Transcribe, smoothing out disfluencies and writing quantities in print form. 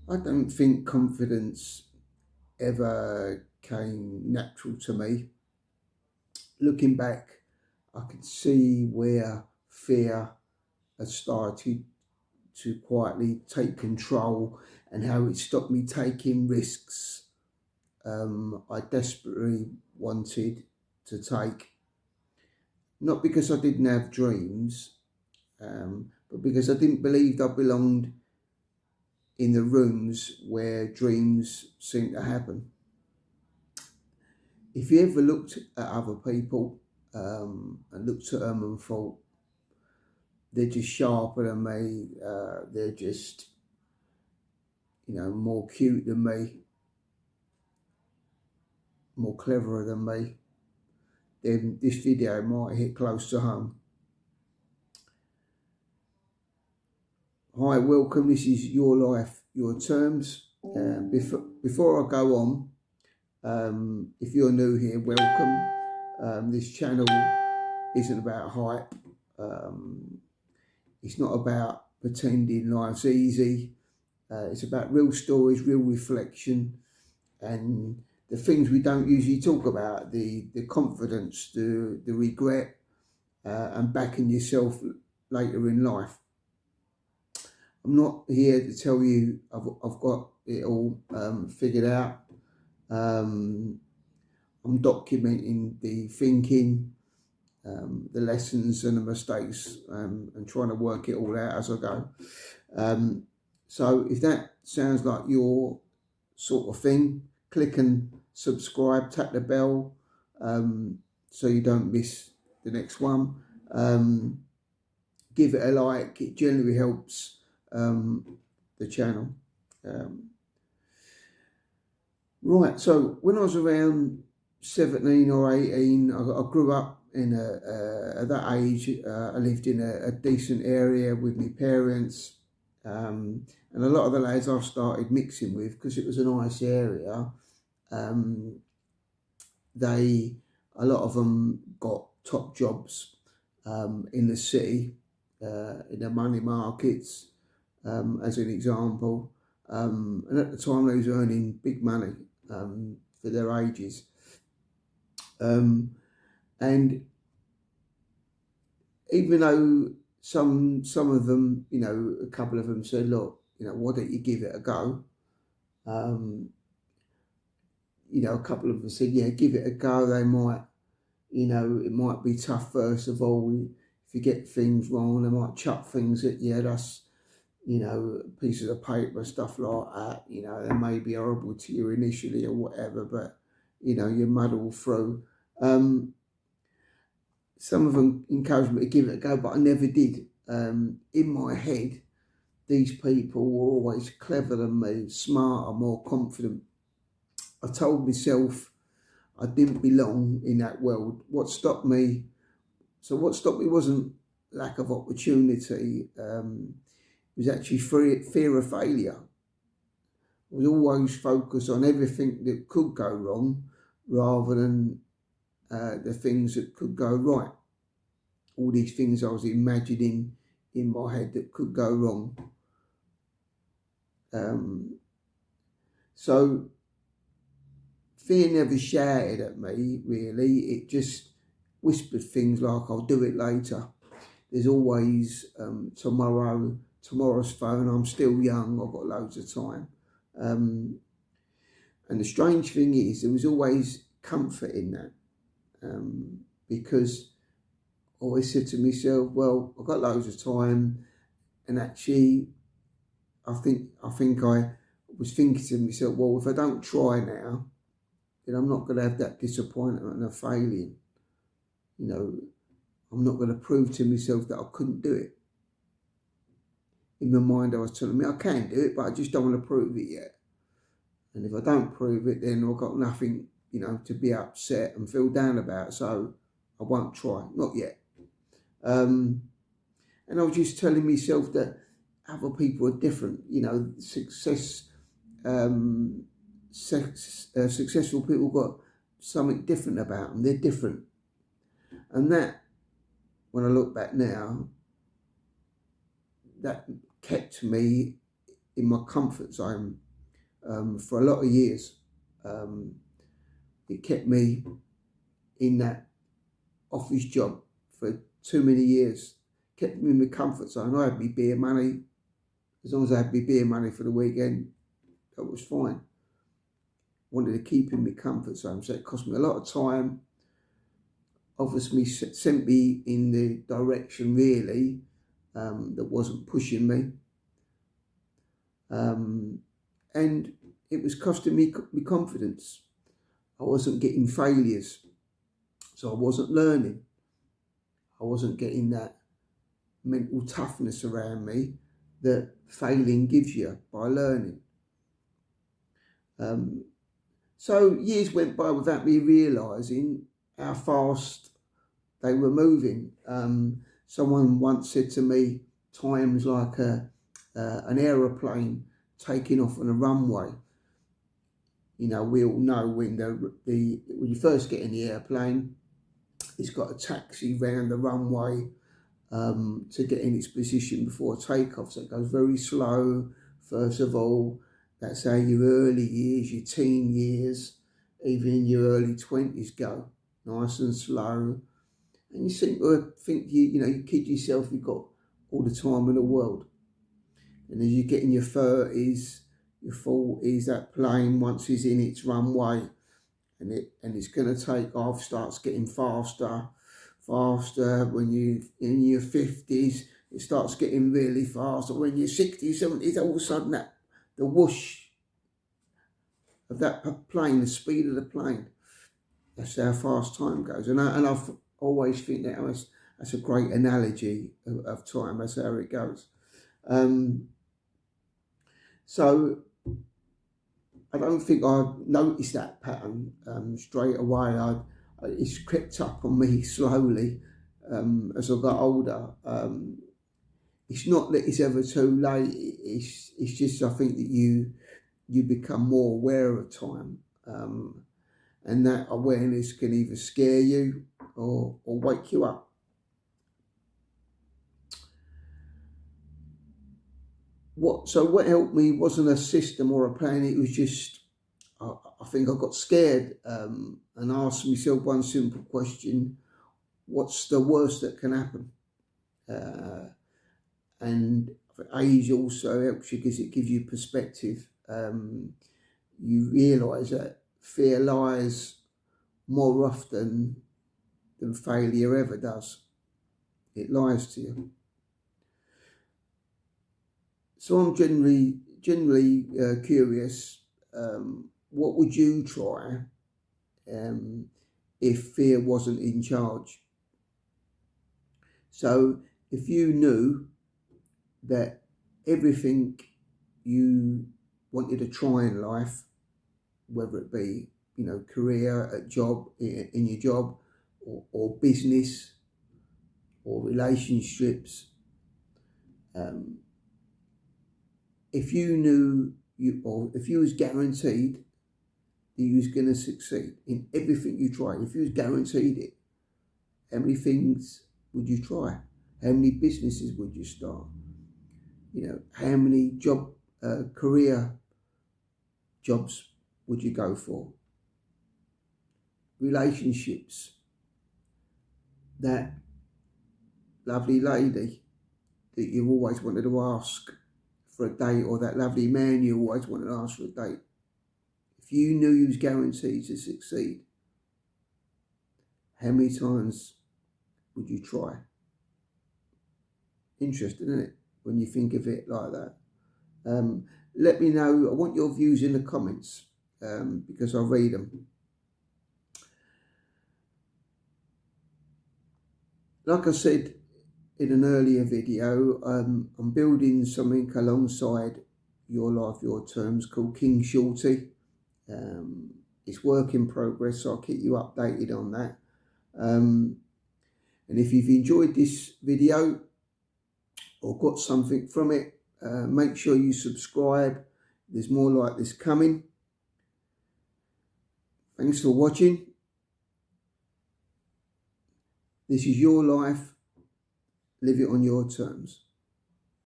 I don't think confidence ever came natural to me. Looking back, I could see where fear had started to quietly take control and how it stopped me taking risks I desperately wanted to take. Not because I didn't have dreams, but because I didn't believe I belonged in the rooms where dreams seem to happen. If you ever looked at other people and looked at them and thought they're just sharper than me, they're just more cute than me, more cleverer than me, then this video might hit close to home. Hi, welcome. This is Your Life, Your Terms. Before I go on, if you're new here, welcome. This channel isn't about hype. Um, it's not about pretending life's easy. It's about real stories, real reflection, and the things we don't usually talk about, the confidence, the regret, and backing yourself later in life. I'm not here to tell you I've got it all figured out. Um, I'm documenting the thinking, the lessons and the mistakes, and trying to work it all out as I go. Um, so if that sounds like your sort of thing, click and subscribe, tap the bell, so you don't miss the next one. Give it a like, it generally helps the channel. Um, right, so when I was around 17 or 18, I grew up in at that age, I lived in a decent area with my parents. And a lot of the lads I started mixing with, because it was a nice area, um, a lot of them got top jobs in the city, in the money markets, as an example. And at the time, they was earning big money for their ages. And even though some of them, a couple of them said, "Look, why don't you give it a go?" Um, a couple of them said, "Yeah, give it a go. They might, it might be tough first of all. If you get things wrong, they might chuck things at you. That's, pieces of paper, stuff like that. They may be horrible to you initially or whatever, but you muddle through." Some of them encouraged me to give it a go, but I never did. In my head, these people were always cleverer than me, smarter, more confident. I told myself I didn't belong in that world. What stopped me wasn't lack of opportunity. It was actually fear of failure. I was always focused on everything that could go wrong rather than the things that could go right. All these things I was imagining in my head that could go wrong. So fear never shouted at me, really. It just whispered things like, "I'll do it later. There's always tomorrow's phone. I'm still young. I've got loads of time." And the strange thing is, there was always comfort in that, because I always said to myself, "Well, I've got loads of time," and actually, I was thinking to myself, "Well, if I don't try now, then I'm not going to have that disappointment of failing. I'm not going to prove to myself that I couldn't do it." In my mind, I was telling me I can do it, but I just don't want to prove it yet. And if I don't prove it, then I've got nothing, to be upset and feel down about. So I won't try, not yet. And I was just telling myself that other people are different. Successful people got something different about them. They're different. And that, when I look back now, that kept me in my comfort zone for a lot of years. It kept me in that office job for too many years. Kept me in my comfort zone. I had my beer money. As long as I had my beer money for the weekend, that was fine. Wanted to keep in my comfort zone, so it cost me a lot of time. Obviously, sent me in the direction really that wasn't pushing me, and it was costing me confidence. I wasn't getting failures, so I wasn't learning. I wasn't getting that mental toughness around me that failing gives you by learning. So years went by without me realising how fast they were moving. Someone once said to me, time's like an aeroplane taking off on a runway. You know, we all know when when you first get in the airplane, it's got a taxi round the runway to get in its position before takeoff. So it goes very slow, first of all. That's how your early years, your teen years, even in your early 20s go. Nice and slow. And you think you kid yourself, you've got all the time in the world. And as you get in your 30s, your 40s, that plane, once it's in its runway and it's going to take off, starts getting faster. When you're in your 50s, it starts getting really fast. Or when you're 60s, 70s, all of a sudden the whoosh of that plane, the speed of the plane, that's how fast time goes. And I've always think that's a great analogy of time. That's how it goes. So I don't think I noticed that pattern straight away. It's crept up on me slowly as I got older. It's not that it's ever too late. It's just I think that you become more aware of time, and that awareness can either scare you or wake you up. What helped me wasn't a system or a plan. It was just I think I got scared and asked myself one simple question: what's the worst that can happen? And age also helps you because it gives you perspective. You realise that fear lies more often than failure ever does. It lies to you. So I'm generally curious. What would you try if fear wasn't in charge? So if you knew that everything you wanted to try in life, whether it be career, a job, in your job, or business, or relationships, if you knew if you was guaranteed that you was going to succeed in everything you tried, if you was guaranteed it, how many things would you try? How many businesses would you start? How many career jobs would you go for? Relationships, that lovely lady that you've always wanted to ask for a date, or that lovely man you always wanted to ask for a date. If you knew you was guaranteed to succeed, how many times would you try? Interesting, isn't it, when you think of it like that? Let me know. I want your views in the comments because I'll read them. Like I said in an earlier video, I'm building something alongside Your Life, Your Terms called King Shorty. It's work in progress, so I'll keep you updated on that. And if you've enjoyed this video or got something from it, make sure you subscribe. There's more like this coming. Thanks for watching. This is your life. Live it on your terms.